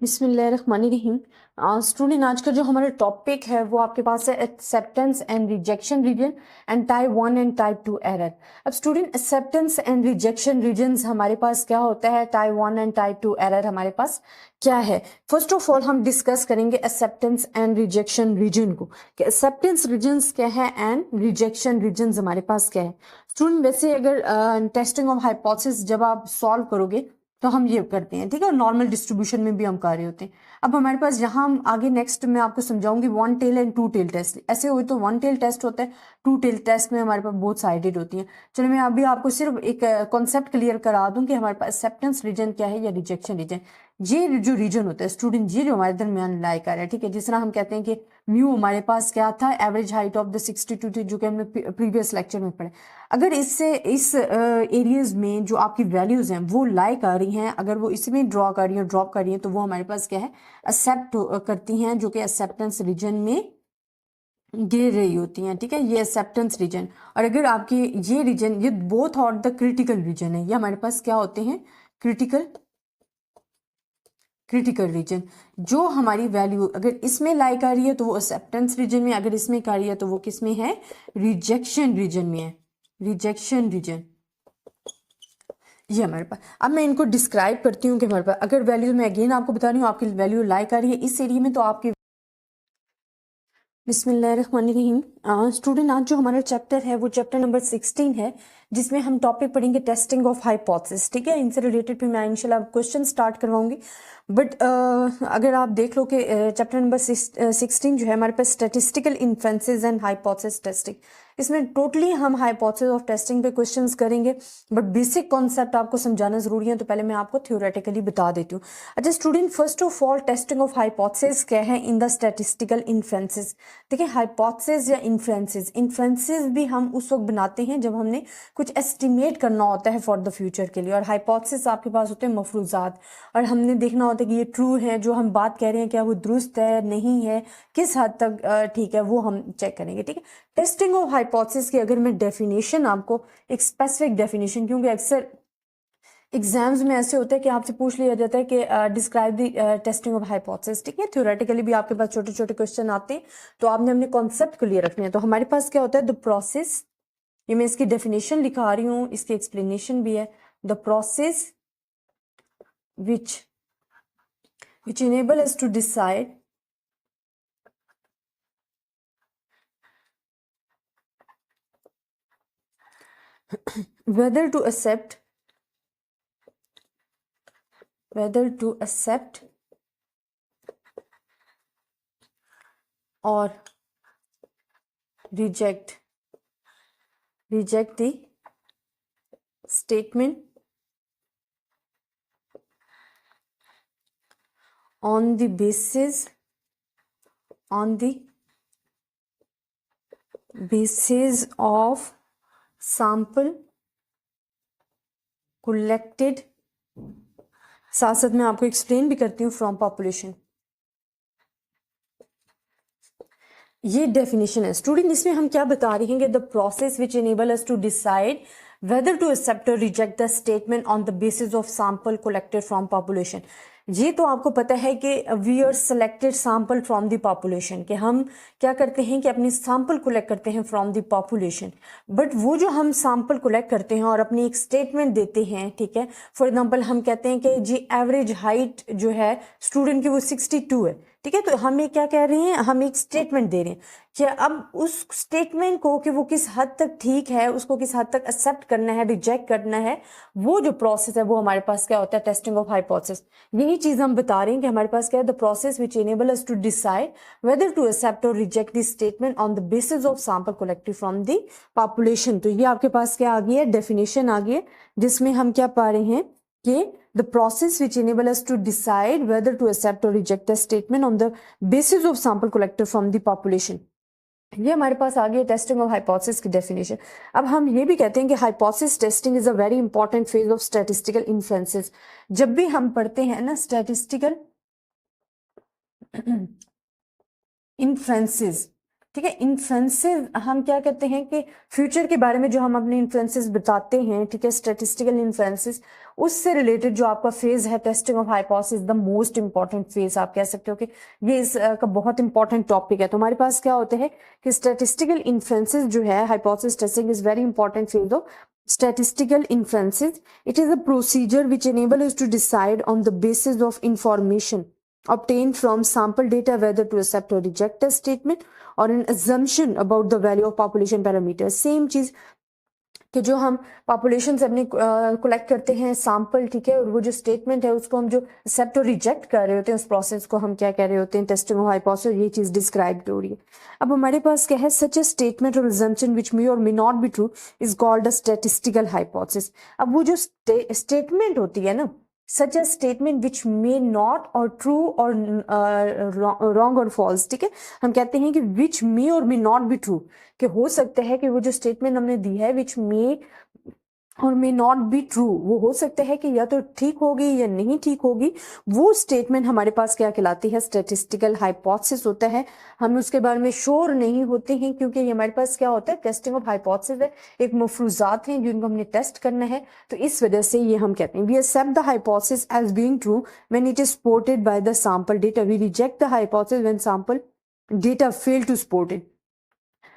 बिस्मिल्लाहिर्रहमानिर्रहीम। स्टूडेंट, आज का जो हमारा टॉपिक है वो आपके पास है acceptance and rejection region and type 1 and type 2 error. अब student, acceptance and rejection regions हमारे पास क्या होता है, टाइप 1 एंड टाइप 2 एरर हमारे पास क्या है। फर्स्ट ऑफ ऑल हम डिस्कस करेंगे एक्सेप्टेंस एंड रिजेक्शन रीजन को, कि एक्सेप्टेंस रीजन्स क्या है एंड रिजेक्शन रीजन्स हमारे पास क्या है। स्टूडेंट, वैसे अगर टेस्टिंग ऑफ हाइपोथेसिस जब आप सॉल्व करोगे तो हम ये करते हैं, ठीक है, नॉर्मल डिस्ट्रीब्यूशन में भी हम कर रहे होते हैं। अब हमारे पास यहाँ हम आगे नेक्स्ट में आपको समझाऊंगी one tail and two tail test. ऐसे हुए तो वन टेल टेस्ट होता है, टू टेल टेस्ट में हमारे पास बहुत साइडेड होती है। चलो मैं अभी आपको सिर्फ एक कॉन्सेप्ट क्लियर करा दूं कि हमारे पास एक्सेप्टेंस रीजन क्या है या रिजेक्शन रीजन। ये जो रीजन होता है स्टूडेंट, ये जो हमारे दरमियान लाई कर रहा है, ठीक है, जिस तरह हम कहते हैं कि म्यू हमारे पास क्या था, एवरेज हाइट ऑफ द 62 थी, जो कि हमने प्रीवियस लेक्चर में पढ़े। अगर इससे इस एरियाज में जो आपकी वैल्यूज हैं वो लाई कर रही हैं, अगर वो इसमें ड्रॉ कर रही हैं, ड्रॉप कर रही हैं, तो वो हमारे पास क्या है, एक्सेप्ट करती हैं, जो कि एक्सेप्टेंस रीजन में गिर रही होती हैं, ठीक है, ये एक्सेप्टेंस रीजन। और अगर आपके ये रीजन, ये बोथ और द क्रिटिकल रीजन है, ये हमारे पास क्या होते हैं, क्रिटिकल रीजन। जो हमारी वैल्यू अगर इसमें लाई कर रही है तो वो एक्सेप्टेंस रीजन में, अगर इसमें कर रही है तो वो किस में है, रिजेक्शन रीजन में है, रिजेक्शन रीजन। ये हमारे पास, अब मैं इनको डिस्क्राइब करती हूँ कि हमारे पास अगर वैल्यू, मैं अगेन आपको बता रही हूँ, आपकी वैल्यू लाई कर रही है इस एरिया में, तो आपकी बिस्मिल्लाहिर्रहमानिर्रहीम। स्टूडेंट, आज जो हमारा चैप्टर है वो चैप्टर नंबर 16 है, जिसमें हम टॉपिक पढ़ेंगे टेस्टिंग ऑफ हाइपोथेसिस, ठीक है। इनसे रिलेटेड फिर मैं इंशाल्लाह क्वेश्चन स्टार्ट करवाऊंगी। बट अगर आप देख लो कि चैप्टर नंबर 16 जो है हमारे पास statistical inferences and hypothesis testing, इसमें टोटली हम हाइपोथेसिस ऑफ टेस्टिंग पे क्वेश्चंस करेंगे। बट बेसिक कॉन्सेप्ट आपको समझाना जरूरी है, तो पहले मैं आपको थ्योरेटिकली बता देती हूँ। अच्छा student, first of all testing of hypothesis क्या है इन द स्टैटिस्टिकल इन्फेरेंसेस। देखिए, हाइपोथेसिस या इन्फ्रेंसेस भी हम उस वक्त बनाते हैं जब हमने कुछ एस्टिमेट करना होता है फॉर द फ्यूचर के लिए, और हाइपोथेसिस आपके पास होते हैं मफरूजात, और हमने देखना होता है कि ये ट्रू है, जो हम बात कह रहे हैं क्या वो दुरुस्त है, नहीं है, किस हद तक ठीक है, वो हम चेक करेंगे, ठीक है। टेस्टिंग ऑफ हाइपोथेसिस की अगर मैं डेफिनेशन आपको, एक स्पेसिफिक डेफिनेशन, क्योंकि अक्सर एग्जाम्स में ऐसे होता है कि आपसे पूछ लिया जाता है कि describe the testing of hypothesis, ठीक है। थ्योरेटिकली भी आपके पास छोटे छोटे क्वेश्चन आते हैं, तो आपने अपने कॉन्सेप्ट क्लियर रखने हैं। तो हमारे पास क्या होता है, द प्रोसेस, ये मैं इसकी डेफिनेशन लिखा रही हूँ, इसकी एक्सप्लेनेशन भी है। The process which enable us to decide whether to accept or reject the statement on the basis of sample collected, साथ साथ मैं आपको एक्सप्लेन भी करती हूँ, फ्रॉम पॉपुलेशन। ये डेफिनेशन है स्टूडेंट। इसमें हम क्या बता रहे हैं कि the process which enable us to decide whether to accept or reject the statement on the basis of sample collected from population। ये तो आपको पता है कि we are selected sample from the population, कि हम क्या करते हैं कि अपनी सैंपल कलेक्ट करते हैं from the population। बट वो जो हम सैंपल कलेक्ट करते हैं और अपनी एक स्टेटमेंट देते हैं, ठीक है, फॉर एग्जांपल हम कहते हैं कि जी एवरेज हाइट जो है स्टूडेंट की वो 62 है, ठीक है। तो हम ये क्या कह रहे हैं, हम एक स्टेटमेंट दे रहे हैं कि अब उस स्टेटमेंट को कि वो किस हद तक ठीक है, उसको किस हद तक एक्सेप्ट करना है, रिजेक्ट करना है, वो जो प्रोसेस है वो हमारे पास क्या होता है, टेस्टिंग ऑफ हाइपोथेसिस। यही चीज हम बता रहे हैं कि हमारे पास क्या है, the process which enable us to decide whether to accept और reject the statement on the basis of sample collected from the population. तो ये आपके पास क्या आ गई है, डेफिनेशन आ गई है, जिसमें हम क्या पा रहे हैं कि the process which enable us to decide whether to accept or reject a statement on the basis of sample collected from the population। ये हमारे पास आ गई टेस्टिंग ऑफ हाइपोथेसिस की डेफिनेशन। अब हम ये भी कहते हैं कि hypothesis testing is a very important phase of statistical inferences. जब भी हम पढ़ते हैं ना स्टैटिस्टिकल इन्फ्रेंसेस, ठीक है। इन्फ्लुएंसेस हम क्या कहते हैं कि फ्यूचर के बारे में जो हम अपने इन्फ्लुएंसेस बताते हैं, ठीक है, स्टैटिस्टिकल इन्फ्लुएंसेस, उससे रिलेटेड जो आपका फेज है testing of hypothesis, the most important phase आप कह सकते हो कि ये इसका बहुत इंपॉर्टेंट टॉपिक है। तो हमारे पास क्या होते हैं कि स्टैटिस्टिकल इन्फ्लुएंसेस जो है, hypothesis testing is very important phase of statistical inferences. It is a procedure which enables us to decide on the basis of information obtained from sample data whether to accept or reject a statement or an assumption about the value of population parameters. Same चीज कि जो हम population से अपनी collect करते हैं sample, ठीक है, और वो जो स्टेटमेंट है उसको हम जो एक्सेप्ट और रिजेक्ट कर रहे होते हैं, उस प्रोसेस को हम क्या कह रहे होते हैं, टेस्टिंग ऑफ हाइपोथेसिस, ये चीज डिस्क्राइब हो रही है। अब हमारे पास क्या है, सच ए स्टेटमेंट और assumption which may or may not be true is called a statistical hypothesis। अब वो जो स्टेटमेंट होती है ना, such a statement which may not or true or wrong or false, ठीक है, हम कहते हैं कि which may or may not be true, कि हो सकता है कि वो जो स्टेटमेंट हमने दी है which may और मे नॉट बी ट्रू, वो हो सकता है कि या तो ठीक होगी या नहीं ठीक होगी, वो स्टेटमेंट हमारे पास क्या कहलाती है, स्टैटिस्टिकल हाइपोथेसिस होता है। हम उसके बारे में श्योर नहीं होते हैं क्योंकि ये हमारे पास क्या होता है, टेस्टिंग ऑफ हाइपोथेसिस है, एक मफरूजात हैं जिनको हमने टेस्ट करना है, तो इस वजह से ये हम कहते हैं we accept the hypothesis as being true when it is supported by the sample data, we reject the hypothesis when sample data fail to support it.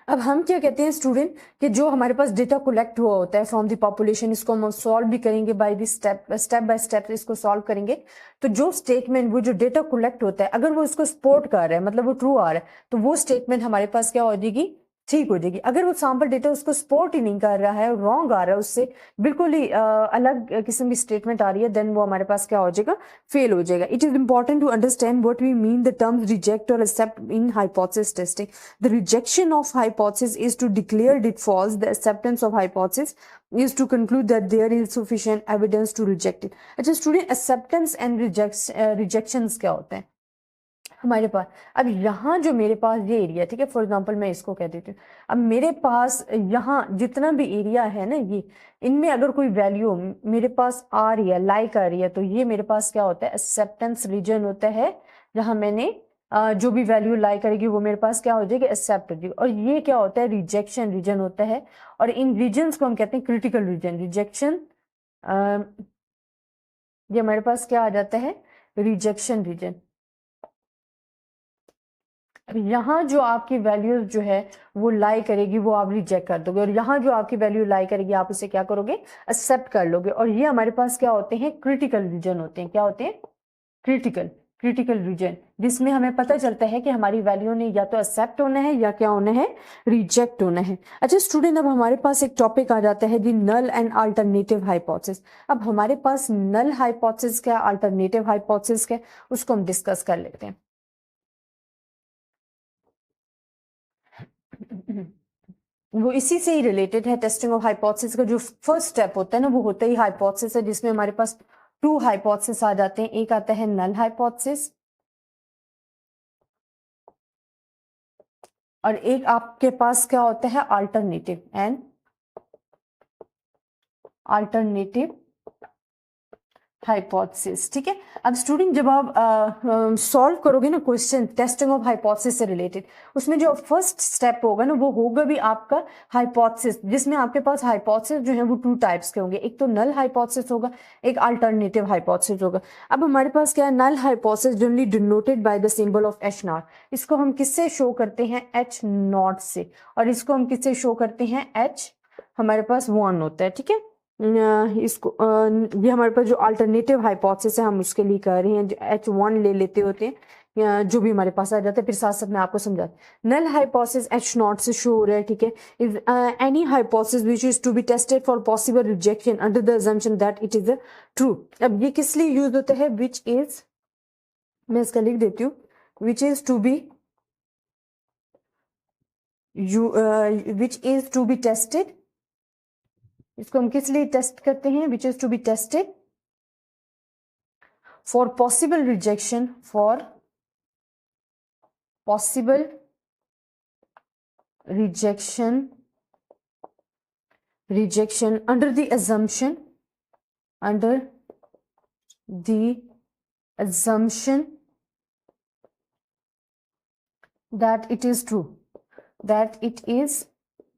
अब हम क्या कहते हैं स्टूडेंट कि जो हमारे पास डेटा कलेक्ट हुआ होता है फ्रॉम द पॉपुलेशन, इसको हम सॉल्व भी करेंगे by the step by step इसको सॉल्व करेंगे। तो जो स्टेटमेंट, वो जो डेटा कलेक्ट होता है, अगर वो इसको सपोर्ट कर रहा है, मतलब वो ट्रू आ रहा है, तो वो स्टेटमेंट हमारे पास क्या हो जाएगी, ठीक हो जाएगी। अगर वो सैंपल डेटा उसको सपोर्ट ही नहीं कर रहा है, रॉन्ग आ रहा है, उससे बिल्कुल ही अलग किस्म की स्टेटमेंट आ रही है, देन वो हमारे पास क्या हो जाएगा, फेल हो जाएगा। It is important to understand what we mean the terms reject और accept in hypothesis testing. The rejection of hypothesis is to declare it false, the acceptance of hypothesis is to conclude that there is sufficient evidence to reject it। अच्छा student, acceptance and rejections क्या होते हैं हमारे पास? अब यहाँ जो मेरे पास ये एरिया, ठीक है, फॉर एग्जांपल मैं इसको कह देती हूँ, अब मेरे पास यहाँ जितना भी एरिया है ना, ये इनमें अगर कोई वैल्यू मेरे पास आ रही है, लाइक आ रही है, तो ये मेरे पास क्या होता है, एक्सेप्टेंस रीजन होता है, जहाँ मैंने जो भी वैल्यू लाई करेगी वो मेरे पास क्या हो जाएगी, एक्सेप्ट हो जाएगी। और ये क्या होता है, रिजेक्शन रीजन होता है, और इन रीजन्स को हम कहते हैं क्रिटिकल रीजन। रिजेक्शन ये हमारे पास क्या आ जाता है, रिजेक्शन रीजन। यहाँ जो आपकी वैल्यूज जो है वो लाई करेगी, वो आप रिजेक्ट कर दोगे, और यहाँ जो आपकी वैल्यू लाई करेगी आप उसे क्या करोगे, एक्सेप्ट कर लोगे। और ये हमारे पास क्या होते हैं, क्रिटिकल रीजन होते हैं। क्या होते हैं, क्रिटिकल रीजन, जिसमें हमें पता चलता है कि हमारी वैल्यू ने या तो एक्सेप्ट होना है या क्या होना है, रिजेक्ट होना है। अच्छा स्टूडेंट, अब हमारे पास एक टॉपिक आ जाता है दी नल एंड अल्टरनेटिव हाइपोथेसिस। अब हमारे पास नल हाइपोथेसिस क्या, अल्टरनेटिव हाइपोथेसिस क्या, उसको हम डिस्कस कर लेते हैं। वो इसी से ही रिलेटेड है। टेस्टिंग ऑफ हाइपोथेसिस का जो फर्स्ट स्टेप होता है ना, वो होता ही हाइपोथेसिस है, जिसमें हमारे पास टू हाइपोथेसिस आ जाते हैं। एक आता है नल हाइपोथेसिस और एक आपके पास क्या होता है, अल्टरनेटिव एंड अल्टरनेटिव हाइपोथेसिस। ठीक है, अब स्टूडेंट जब आप सॉल्व करोगे ना क्वेश्चन टेस्टिंग ऑफ हाइपोथेसिस से रिलेटेड, उसमें जो फर्स्ट स्टेप होगा ना, वो होगा भी आपका हाइपोथेसिस, जिसमें आपके पास हाइपोथेसिस जो है वो टू टाइप्स के होंगे। एक तो नल हाइपोथेसिस होगा, एक अल्टरनेटिव हाइपोथेसिस होगा। अब हमारे पास क्या है, null hypothesis generally denoted by the symbol of H0। इसको हम किससे शो करते हैं, H0 से, और इसको हम किससे शो करते हैं, H हमारे पास 1 होता है। ठीक है, इसको ये हमारे पास जो अल्टरनेटिव हाइपोथेसिस है हम उसके लिए कर रहे हैं, जो H1 ले लेते होते हैं, या जो भी हमारे पास आ जाता है। फिर साथ साथ मैं आपको समझाती, नल हाइपोथेसिस H0 से शो हो रहा है। ठीक है, is any hypothesis which is to be tested for possible rejection under the assumption that it is a true. अब ये किस लिए यूज होता है, विच इज, मैं इसका लिख देती हूँ, which is to be which is to be tested, इसको हम किस लिए टेस्ट करते हैं, which is to be tested for possible rejection, for possible rejection under the assumption that it is true, that it is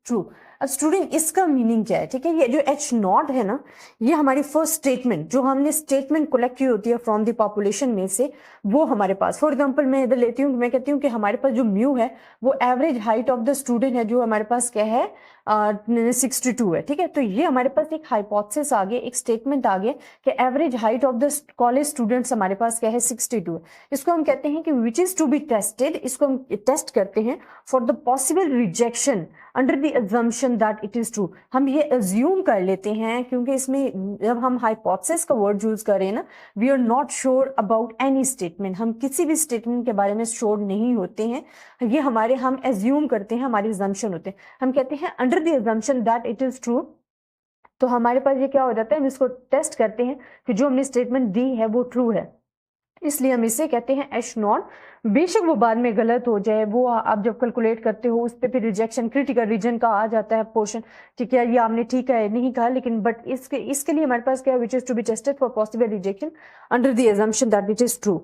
true. अब student इसका meaning क्या है, ठीक है, ये जो एच नॉट है ना, ये हमारी फर्स्ट स्टेटमेंट जो हमने स्टेटमेंट कलेक्ट की होती है फ्रॉम द पॉपुलेशन में से, वो हमारे पास, फॉर एग्जांपल मैं इधर लेती हूँ, मैं कहती हूँ कि हमारे पास जो म्यू है वो average height of the student है, जो हमारे पास क्या है 62 है, ठीक है। तो ये हमारे पास एक हाइपोथेसिस आ गया, एक स्टेटमेंट आ गया कि average height of the college students हमारे पास क्या है 62 है। इसको हम कहते हैं कि which is to be tested, इसको हम टेस्ट करते हैं for the possible rejection under the assumption that it is true. हम ये अज्यूम कर लेते हैं क्योंकि इसमें जब हम हाइपोथेसिस का वर्ड यूज करें ना, we are not sure about any statement, हम किसी भी स्टेटमेंट के बारे में श्योर नहीं होते हैं, ये हमारे हम एज्यूम करते हैं, हमारी अजम्पशन होते हैं, हम कहते हैं under the assumption that it is true. तो हमारे पास ये क्या हो जाता है, हम इसको टेस्ट करते हैं कि जो हमने स्टेटमेंट दी है वो ट्रू है, इसलिए हम इसे कहते हैं एच नॉट। बेशक वो बाद में गलत हो जाए, वो आप जब कैलकुलेट करते हो उस पर फिर रिजेक्शन क्रिटिकल रीजन का आ जाता है पोर्शन, ठीक है, ये आपने ठीक है नहीं कहा, लेकिन बट इसके लिए हमारे पास क्या है, which is to be tested for possible rejection under the assumption that it is true.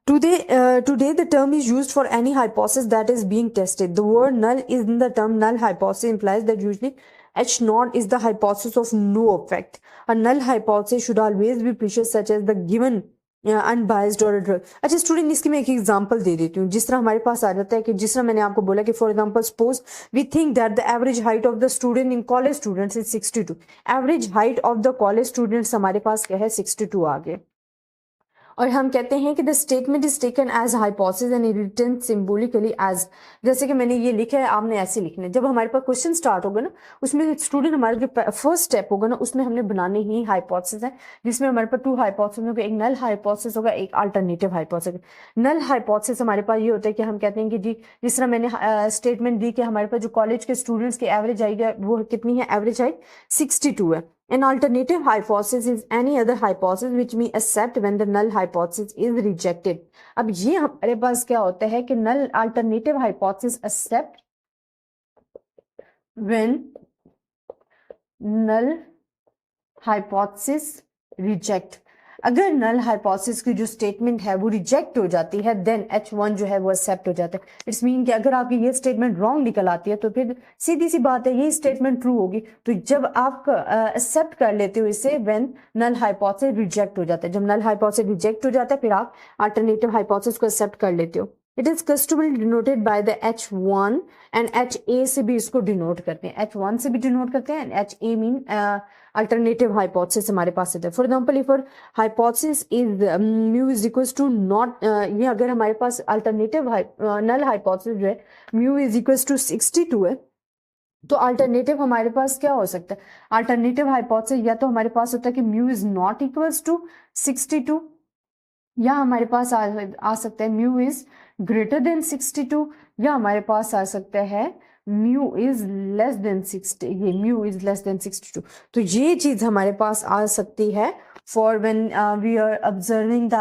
Today the term is used for any hypothesis that is being tested. The word null is in the term null hypothesis implies that usually H naught is the hypothesis of no effect. A null hypothesis should always be precious such as the given unbiased और drug. अच्छा student, इसकी मैं एक example दे देती हूँ। जिस तरह हमारे पास आ जाता है कि जिस तरह मैंने आपको बोला कि for example suppose we think that the average height of the student in college students is 62। Average height of the college students हमारे पास क्या है 62 आ गए, और हम कहते हैं कि the statement is taken as hypothesis and written symbolically as, जैसे कि मैंने ये लिखा है, आपने ऐसे लिखना है। जब हमारे पास क्वेश्चन स्टार्ट होगा ना, उसमें स्टूडेंट हमारा जो फर्स्ट स्टेप होगा ना, उसमें हमने बनाने ही हाइपोथेसिस है, जिसमें हमारे पास 2 हाइपोथेसिस होगा, एक नल हाइपोथेसिस होगा, एक अल्टरनेटिव हाइपोथेसिस। नल हाइपोथेसिस हमारे पास ये होता है कि हम कहते हैं कि जी जिस तरह मैंने स्टेटमेंट दी कि हमारे पास जो कॉलेज के स्टूडेंट्स की एवरेज हाइट है वो कितनी है, एवरेज हाइट 62 है। An alternative hypothesis is any other hypothesis which we accept when the null hypothesis is rejected. अब ये हमारे पास क्या होता है कि null alternative hypothesis accept when null hypothesis reject। अगर नल हाइपोथेसिस की जो स्टेटमेंट है वो रिजेक्ट हो जाती है, देन H1 जो है वो एक्सेप्ट हो जाता है। इट्स मीन कि अगर आपकी ये स्टेटमेंट रॉन्ग निकल आती है तो फिर सीधी सी बात है ये स्टेटमेंट ट्रू होगी। तो जब आप एक्सेप्ट कर लेते हो इसे व्हेन नल हाइपोथेसिस रिजेक्ट हो जाता है, जब नल हाइपोथेसिस रिजेक्ट हो जाता है फिर आप अल्टरनेटिव हाइपोथेसिस को एक्सेप्ट कर लेते हो। It is customarily denoted by the H1 and HA से भी इसको डिनोट करते हैं, H1 से भी डिनोट करते हैं, and HA mean alternative hypothesis हमारे पास है। For example if hypothesis is mu is equals to naught, ये अगर हमारे पास अल्टरनेटिव नल हाइपोथेसिस जो है म्यू इज इक्वल्स टू 62 है, तो अल्टरनेटिव हमारे पास क्या हो सकता है, अल्टरनेटिव हाइपोथेसिस या तो हमारे पास होता है कि mu is not equals to 62, या हमारे पास आ सकता है म्यू इज ग्रेटर देन 62, या हमारे पास आ सकता है म्यू इज लेस देन 60, ये म्यू इज लेस देन 62। तो ये चीज हमारे पास आ सकती है for when we are observing the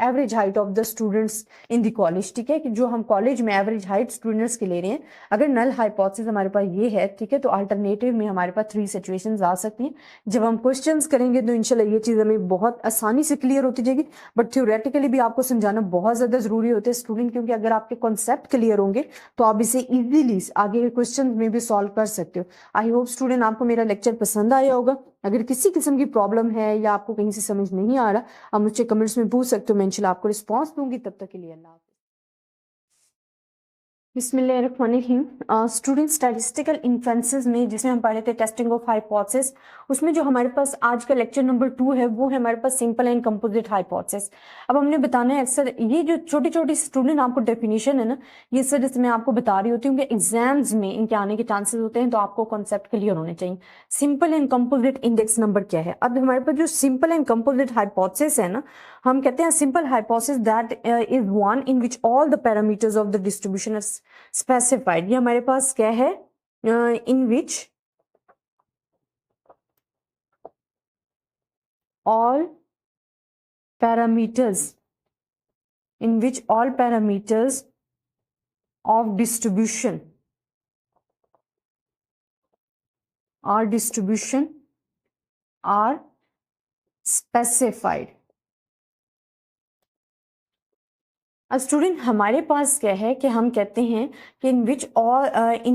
average height of the students in the college, ठीक है, कि जो हम कॉलेज में एवरेज हाइट स्टूडेंट्स के ले रहे हैं, अगर नल हाइपोथेसिस हमारे पास ये है, ठीक है, तो अल्टरनेटिव में हमारे पास 3 सिचुएशंस आ सकती हैं। जब हम क्वेश्चंस करेंगे तो इंशाल्लाह ये चीज़ हमें बहुत आसानी से क्लियर होती जाएगी, बट थ्योरेटिकली भी आपको समझाना बहुत ज़्यादा ज़रूरी होता है स्टूडेंट, क्योंकि अगर आपके कॉन्सेप्ट क्लियर होंगे तो आप इसे इजीली आगे क्वेश्चन में भी सॉल्व कर सकते हो। आई होप स्टूडेंट आपको मेरा लेक्चर पसंद आया होगा। अगर किसी किस्म की प्रॉब्लम है या आपको कहीं से समझ नहीं आ रहा, आप मुझसे कमेंट्स में पूछ सकते हो, मैं इंशाल्लाह आपको रिस्पॉन्स दूंगी। तब तक के लिए अल्लाह हाफ़िज़। बिस्मिल्लाहिर्रहमानिर्रहीम। स्टूडेंट स्टैटिस्टिकल इन्फ्लुएंसेस में जिसमें हम पढ़े थे टेस्टिंग ऑफ हाइपोथेसिस, उसमें जो हमारे पास आज का लेक्चर नंबर 2 है वो है हमारे पास सिंपल एंड कंपोजिट हाइपोथेसिस। अब हमने बताना है अक्सर ये जो छोटी छोटी स्टूडेंट आपको डेफिनेशन है ना, ये सर जैसे मैं आपको बता रही होती हूँ कि एग्जाम्स में इनके आने के चांसेस होते हैं, तो आपको कॉन्सेप्ट क्लियर होने चाहिए। Simple and composite index number क्या है? अब हमारे पास जो सिंपल एंड कंपोजिट हाइपोथेसिस है ना, हम कहते हैं simple hypothesis that is one in which all the parameters of the distribution are specified. ये हमारे पास क्या है, in which all parameters of distribution are specified। अब स्टूडेंट हमारे पास क्या है कि हम कहते हैं कि in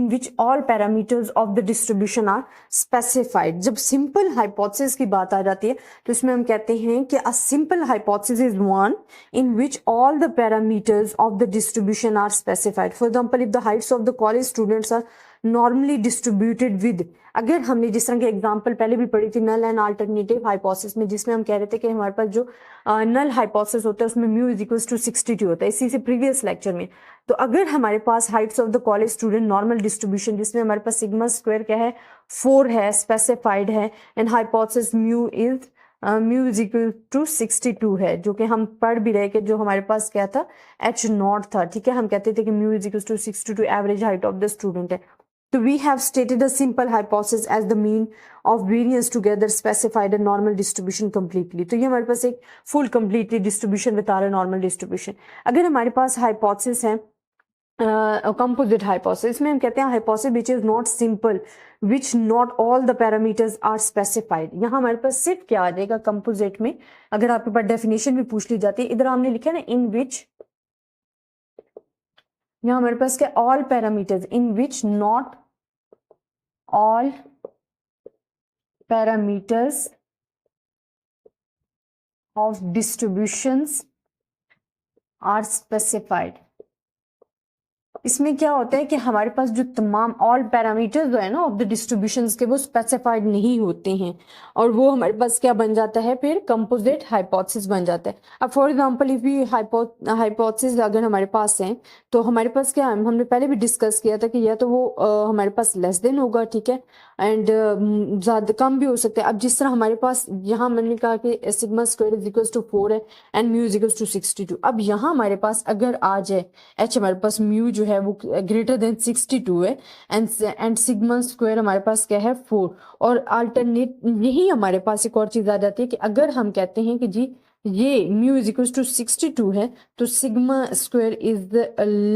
which all parameters of the distribution are specified. जब सिंपल हाइपोथेसिस की बात आ जाती है तो इसमें हम कहते हैं कि a simple hypothesis is one in which all the parameters of the distribution are specified. For example, if the heights of the college students are normally distributed with, अगर हमने जिस तरह के एग्जांपल पहले भी पढ़ी थी नल एंड अल्टरनेटिव हाइपोथेसिस में, जिसमें हम कह रहे थे कि हमारे पास जो नल हाइपोथेसिस होता है उसमें म्यू इज इक्वल्स टू 62 होता है, इसी से प्रीवियस लेक्चर में। तो अगर हमारे पास heights of the college student normal distribution जिसमें हमारे पास सिग्मा स्क्वायर क्या है 4 है, स्पेसिफाइड है, and hypothesis mu is equal to 62 है, जो कि हम पढ़ भी रहे कि जो हमारे पास क्या था एच नॉट था, ठीक है। हम कहते थे कि mu is equal to 62 average height of the student है। So we have stated a simple hypothesis as the mean of variance together specified a normal distribution completely। तो ये हमारे पास एक full completely distribution बता रहा है normal distribution। अगर हमारे पास hypothesis है composite hypothesis, में हम कहते हैं hypothesis which is not simple, which not all the parameters are specified। यहाँ हमारे पास सिर्फ क्या आ जाएगा composite में, अगर आपके पास definition भी पूछ ली जाती है, इधर हमने लिखा है ना in which, यहाँ हमारे पास क्या all parameters in which not all parameters of distributions are specified। इसमें क्या होता है कि हमारे पास जो तमाम ऑल पैरामीटर्स जो है ना ऑफ द डिस्ट्रीब्यूशंस के वो स्पेसिफाइड नहीं होते हैं, और वो हमारे पास क्या बन जाता है फिर कंपोजिट हाइपोथेसिस बन जाता है। अब फॉर एग्जांपल इफ ये हाइपोथेसिस अगर हमारे पास है तो हमारे पास क्या है, हमने पहले भी डिस्कस किया था कि या तो वो हमारे पास लेस देन होगा, ठीक है, एंड ज़्यादा कम भी हो सकता है। अब जिस तरह हमारे पास यहाँ मैंने कहा कि sigma square is equal to 4 है and mu is equal to 62। अब यहाँ हमारे पास अगर आ जाए एच, हमारे पास म्यू जो है वो ग्रेटर देन 62 है, एंड सिग्मा स्क्वायर हमारे पास क्या है 4, और अल्टरनेट यही हमारे पास एक और चीज आ जाती है कि अगर हम कहते हैं कि जी ये म्यू इज इक्वल टू 62 है तो sigma square is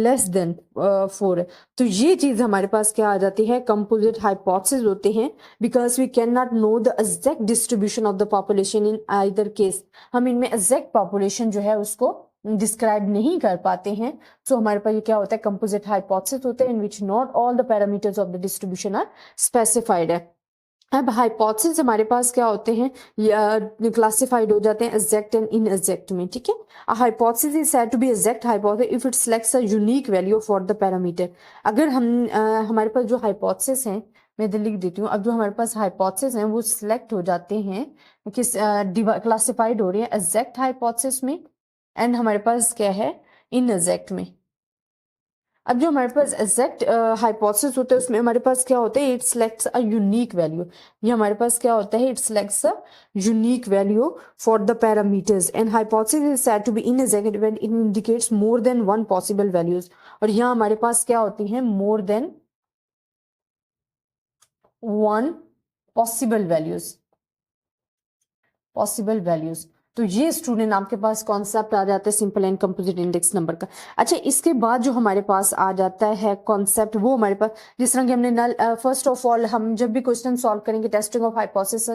less than 4 है, तो ये चीज हमारे पास क्या आ जाती है कंपोजिट हाइपोथेसिस होते हैं, because we can not know the exact distribution of the population in either case. हम इनमें एग्जैक्ट पॉपुलेशन जो है उसको डिस्क्राइब नहीं कर पाते हैं। सो हमारे पास ये क्या होता है कंपोजिट हाइपोथेसिस होते हैं in which not all the parameters of the distribution are specified है। अब हाइपोथेसिस हमारे पास क्या होते हैं या क्लासिफाइड हो जाते हैं एग्जैक्ट एंड इन एग्जैक्ट में, ठीक है। A hypothesis is said to be exact hypothesis if it selects a unique value for the parameter. अगर हम हमारे पास जो हाइपोथेसिस हैं, मैं इधर लिख देती हूँ, अब जो हमारे पास हाइपोथेसिस हैं वो सिलेक्ट हो जाते हैं किस क्लासिफाइड हो रही है एग्जैक्ट हाइपोथेसिस में एंड हमारे पास क्या है इन एग्जैक्ट में। अब जो हमारे पास एग्जैक्ट हाइपोथेसिस होता है उसमें हमारे पास क्या होता है it selects a unique value. ये हमारे पास क्या होता है it selects a unique value for the parameters and hypothesis is said to be inexact when it indicates more than one possible values. और यहाँ हमारे पास क्या होती है more than one possible values. तो ये स्टूडेंट आपके पास कॉन्सेप्ट आ जाता है simple and composite index number का। अच्छा, इसके बाद जो हमारे पास आ जाता है कॉन्सेप्ट वो हमारे पास जिस तरह की हमने नल फर्स्ट ऑफ ऑल हम जब भी क्वेश्चन सॉल्व करेंगे टेस्टिंग ऑफ हाइपोथेसिस,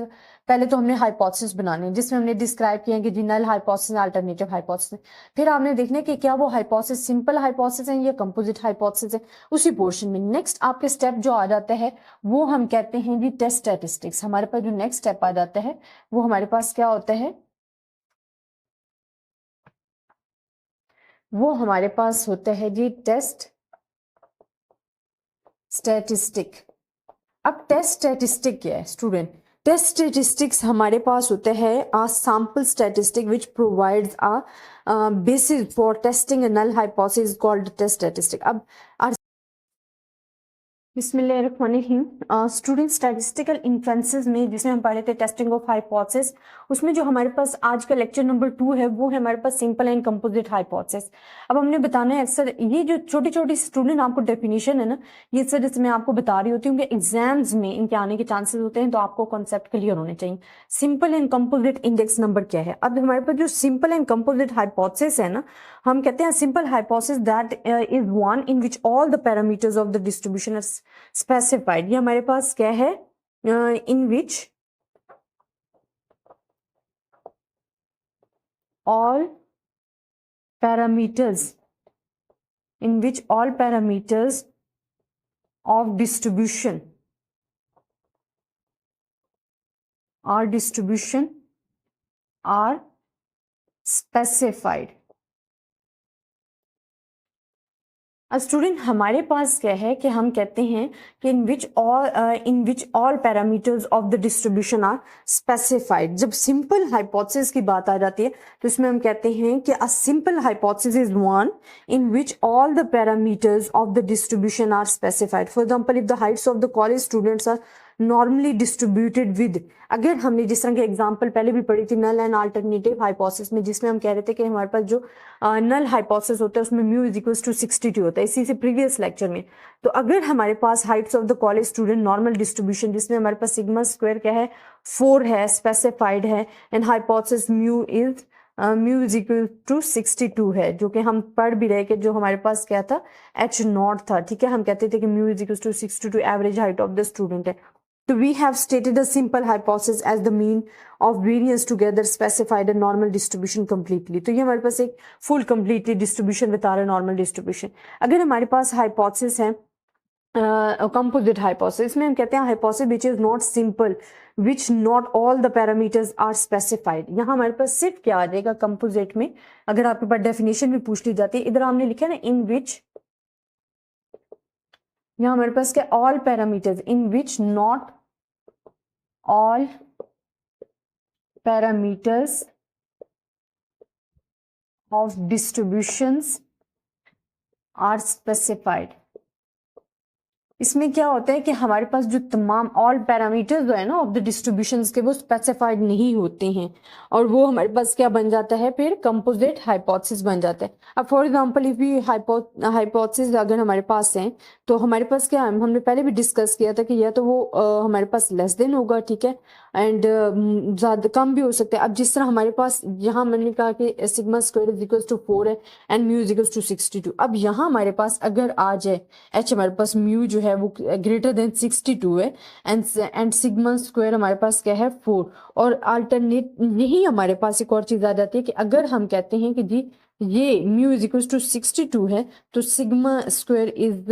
पहले तो हमने हाइपोथेसिस बनाने जिसमें हमने डिस्क्राइब किया कि जी नल हाइपोथेसिस अल्टरनेटिव हाइपोथेसिस, फिर आपने देखना कि क्या वो हाइपोथेसिस सिंपल हाइपोथेसिस है या कंपोजिट हाइपोथेसिस है। उसी पोर्शन में नेक्स्ट आपके स्टेप जो आ जाता है वो हम कहते हैं जी टेस्ट स्टैटिस्टिक्स। हमारे पास जो नेक्स्ट स्टेप आ जाता है वो हमारे पास क्या होता है, वो हमारे पास होता है जी टेस्ट स्टैटिस्टिक। अब टेस्ट स्टैटिस्टिक क्या है स्टूडेंट? टेस्ट स्टैटिस्टिक्स हमारे पास होता है a sample statistic which provides a basis for testing a null hypothesis called test statistic. अब बिस्मिल्लाहिर्रहमानिर्रहीम। स्टूडेंट स्टैटिस्टिकल इन्फ्लुएंसेस में जिसमें हम पढ़े थे टेस्टिंग ऑफ हाइपोथेसिस, उसमें जो हमारे पास आज का लेक्चर नंबर 2 है वो है हमारे पास सिंपल एंड कंपोजिट हाइपोथेसिस। अब हमने बताना है अक्सर ये जो छोटी छोटी स्टूडेंट आपको डेफिनेशन है ना, ये सर जैसे मैं आपको बता रही होती हूँ कि एग्जाम्स में इनके आने के चांसेस होते हैं, तो आपको कॉन्सेप्ट क्लियर होने चाहिए। Simple and composite index number क्या है? अब हमारे पास जो सिंपल एंड कंपोजिट हाइपोथेसिस है ना, हम कहते हैं simple hypothesis that is one in which all the parameters of the distribution are specified. ये हमारे पास क्या है in which all parameters of distribution are specified. अब स्टूडेंट हमारे पास क्या है कि हम कहते हैं कि in which all parameters of the distribution are specified. जब सिंपल हाइपोथेसिस की बात आ जाती है तो इसमें हम कहते हैं कि a simple hypothesis is one in which all the parameters of the distribution are specified. For example, if the heights of the college students are normally distributed with, अगर हमने जिस तरह के एग्जांपल पहले भी पढ़ी थी नल एंड अल्टरनेटिव हाइपोथेसिस में, जिसमें हम कह रहे थे कि हमारे पास जो नल हाइपोथेसिस होता है उसमें म्यू इज इक्वल्स टू 62 होता है, इसी से प्रीवियस लेक्चर में. तो अगर हमारे पास heights of the college student normal distribution जिसमें हमारे पास सिग्मा स्क्वायर क्या है 4 है, स्पेसिफाइड है, and hypothesis mu is equal to 62 है, जो कि हम पढ़ भी रहे कि जो हमारे पास क्या था एच नॉट था. ठीक है, हम कहते थे कि mu is equal to 62 average height of the student है. So we have stated a simple hypothesis as the mean of variance together specified a normal distribution completely. तो ये हमारे पास एक full completely distribution बता रहा है normal distribution. अगर हमारे पास hypothesis है composite hypothesis, इसमें हम कहते हैं hypothesis which is not simple, which not all the parameters are specified. यहाँ हमारे पास सिर्फ क्या आ जाएगा composite में, अगर आपके पास definition भी पूछ ली जाती है, इधर हमने लिखा है ना in which, यहाँ हमारे पास क्या all parameters in which not all parameters of distributions are specified. इसमें क्या होता है कि हमारे पास जो तमाम ऑल पैरामीटर्स जो है ना ऑफ द डिस्ट्रीब्यूशंस के वो स्पेसिफाइड नहीं होते हैं, और वो हमारे पास क्या बन जाता है फिर कंपोजिट हाइपोथेसिस बन जाता है. अब फॉर एग्जांपल इफ ये हाइपोथेसिस अगर हमारे पास है तो हमारे पास क्या है, हमने पहले भी डिस्कस किया था कि या तो वो हमारे पास लेस देन होगा, ठीक है, एंड ज़्यादा कम भी हो सकता है. अब जिस तरह हमारे पास यहाँ मैंने कहा कि sigma square is equals to 4 है and mu is equals to 62. अब यहाँ हमारे पास अगर आ जाए एच हमारे पास म्यू जो है वो ग्रेटर देन 62 है एंड सिग्मा स्क्वायर हमारे पास क्या है 4, और अल्टरनेट यही हमारे पास एक और चीज आ जाती है कि अगर हम कहते हैं कि जी ये म्यू इज इक्वल टू 62 है तो sigma square is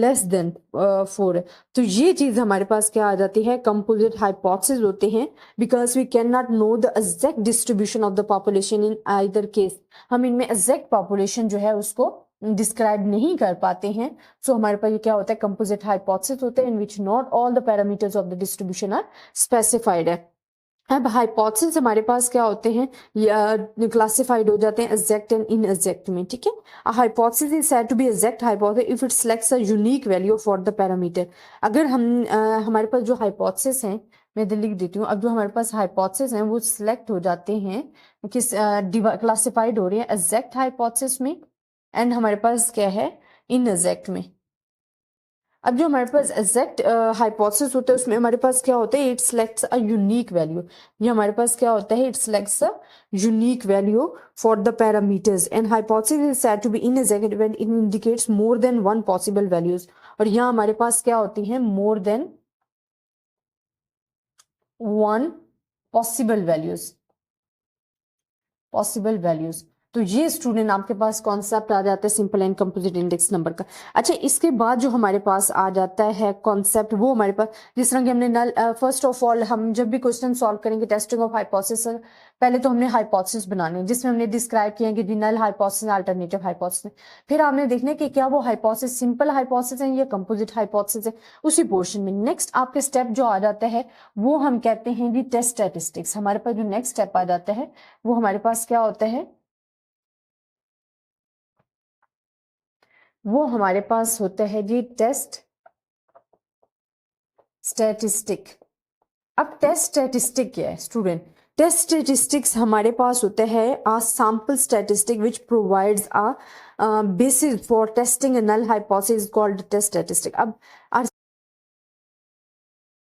less than 4 है. तो ये चीज हमारे पास क्या आ जाती है कंपोजिट हाइपोथेसिस होते हैं, because we can not know the exact distribution of the population in either case. हम इनमें एग्जैक्ट पॉपुलेशन जो है उसको डिस्क्राइब नहीं कर पाते हैं. सो हमारे पास ये क्या होता है कंपोजिट हाइपोथेसिस होते हैं in which not all the parameters of the distribution are specified है. अब हाइपोथेसिस हमारे पास क्या होते हैं क्लासिफाइड हो जाते हैं एग्जैक्ट एंड इन एग्जैक्ट में. ठीक है, a hypothesis is said to be exact hypothesis if it selects a unique value for the parameter. अगर हम हमारे पास जो हाइपोथेसिस हैं मैं इधर लिख देती हूँ, अब जो हमारे पास हाइपोथेसिस हैं वो सिलेक्ट हो जाते हैं किस क्लासिफाइड हो रही है एग्जैक्ट हाइपोथेसिस में एंड हमारे पास क्या है इन एग्जैक्ट में. अब जो हमारे पास एग्जैक्ट हाइपोथेसिस होता है उसमें हमारे पास क्या होता है it selects a unique value. ये हमारे पास क्या होता है it selects a unique value for the parameters and hypothesis is said to be inexact when it indicates more than one possible values. और यहाँ हमारे पास क्या होती है more than one possible values. तो ये स्टूडेंट आपके पास कॉन्सेप्ट आ जाता है simple and composite index number का. अच्छा, इसके बाद जो हमारे पास आ जाता है कॉन्सेप्ट वो हमारे पास जिस तरह की हमने नल फर्स्ट ऑफ ऑल हम जब भी क्वेश्चन सॉल्व करेंगे टेस्टिंग ऑफ हाइपोथेसिस, पहले तो हमने हाइपोथेसिस बनाने जिसमें हमने डिस्क्राइब किया कि नल हाइपोथेसिस अल्टरनेटिव हाइपोथेसिस. फिर आपने देखना कि क्या वो हाइपोथेसिस सिंपल हाइपोथेसिस है या कंपोजिट हाइपोथेसिस है. उसी पोर्शन में नेक्स्ट आपके स्टेप जो आ जाता है वो हम कहते हैं जी टेस्ट स्टैटिस्टिक्स. हमारे पास जो नेक्स्ट स्टेप आ जाता है वो हमारे पास क्या होता है वो हमारे पास होता है जी टेस्ट स्टैटिस्टिक. अब टेस्ट स्टैटिस्टिक क्या है स्टूडेंट? टेस्ट स्टैटिस्टिक्स हमारे पास होता है a sample statistic which provides a basis for testing a null hypothesis called test statistic. अब